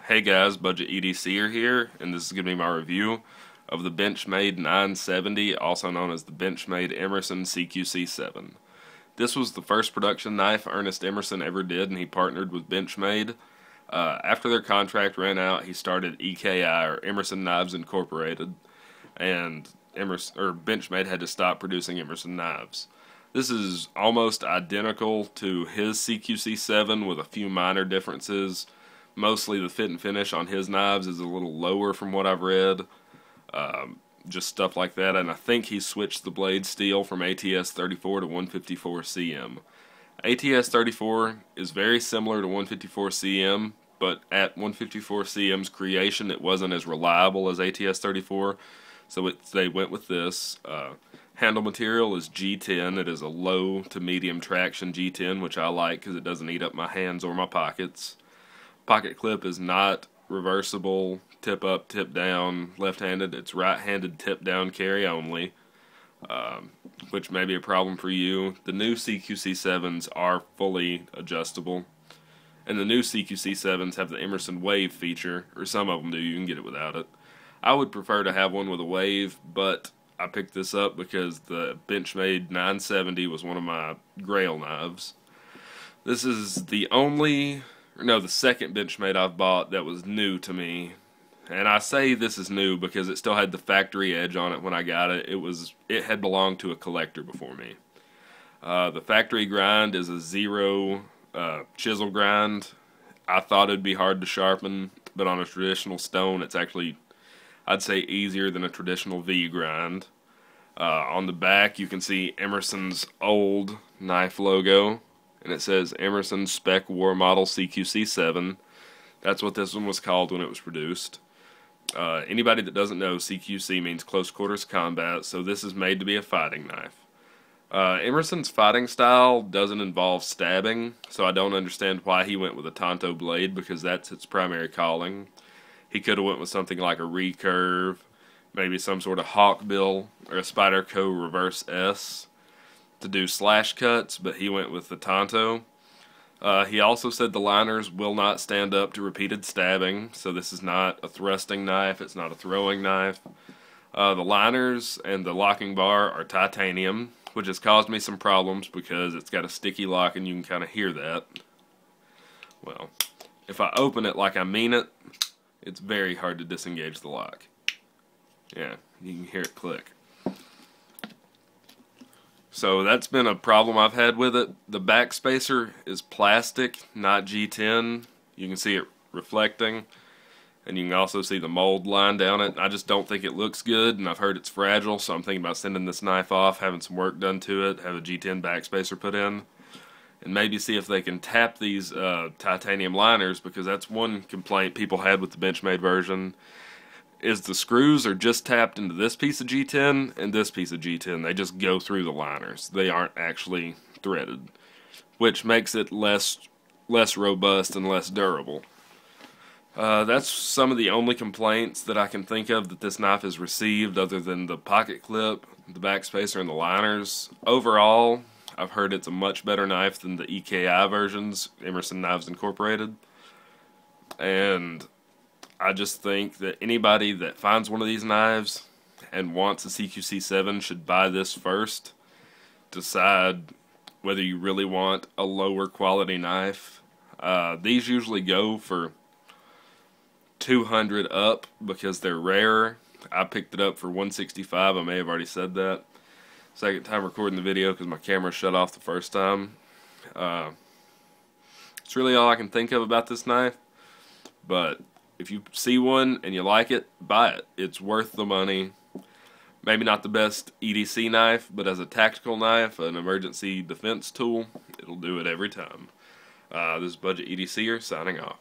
Hey guys, Budget EDCer here, and this is going to be my review of the Benchmade 970, also known as the Benchmade Emerson CQC7. This was the first production knife Ernest Emerson ever did, and he partnered with Benchmade. After their contract ran out, he started EKI, or Emerson Knives Incorporated, and Benchmade had to stop producing Emerson knives. This is almost identical to his CQC7 with a few minor differences. Mostly the fit and finish on his knives is a little lower from what I've read. Just stuff like that. And I think he switched the blade steel from ATS 34 to 154 CM. ATS 34 is very similar to 154 CM, but at 154 CM's creation it wasn't as reliable as ATS 34, so they went with this. Handle material is G10. It is a low to medium traction G10, which I like because it doesn't eat up my hands or my pockets. Pocket clip is not reversible, tip up, tip down, left-handed. It's right-handed tip down carry only, which may be a problem for you. The new CQC7s are fully adjustable, and the new CQC7s have the Emerson wave feature, or some of them do. You can get it without it. I would prefer to have one with a wave, but I picked this up because the Benchmade 970 was one of my grail knives. This is the second Benchmade I've bought that was new to me. And I say this is new because it still had the factory edge on it when I got it. It had belonged to a collector before me. The factory grind is a 0 chisel grind. I thought it'd be hard to sharpen, but on a traditional stone it's actually, I'd say, easier than a traditional V grind. On the back you can see Emerson's old knife logo, and it says Emerson Spec War Model CQC7. That's what this one was called when it was produced. Anybody that doesn't know, CQC means Close Quarters Combat, so this is made to be a fighting knife. Emerson's fighting style doesn't involve stabbing, so I don't understand why he went with a Tonto blade, because that's its primary calling. He could have went with something like a recurve, maybe some sort of hawkbill, or a Spyderco Reverse S to do slash cuts, but he went with the Tonto. He also said the liners will not stand up to repeated stabbing, so this is not a thrusting knife, it's not a throwing knife. The liners and the locking bar are titanium, which has caused me some problems because it's got a sticky lock and you can kind of hear that. Well, if I open it like I mean it, it's very hard to disengage the lock. Yeah, you can hear it click. So that's been a problem I've had with it. The back spacer is plastic, not G10. You can see it reflecting, and you can also see the mold line down it. I just don't think it looks good, and I've heard it's fragile, so I'm thinking about sending this knife off, having some work done to it, have a G10 back spacer put in, and maybe see if they can tap these titanium liners, because that's one complaint people had with the Benchmade version, is the screws are just tapped into this piece of G10 and this piece of G10. They just go through the liners. They aren't actually threaded, which makes it less robust and less durable. That's some of the only complaints that I can think of that this knife has received, other than the pocket clip, the back spacer, and the liners. Overall, I've heard it's a much better knife than the EKI versions, Emerson Knives Incorporated. And I just think that anybody that finds one of these knives and wants a CQC7 should buy this first. Decide whether you really want a lower quality knife. These usually go for $200 up because they're rare. I picked it up for $165. I may have already said that. Second time recording the video because my camera shut off the first time. It's really all I can think of about this knife, but if you see one and you like it, buy it. It's worth the money. Maybe not the best EDC knife, but as a tactical knife, an emergency defense tool, it'll do it every time. This is Budget EDCer signing off.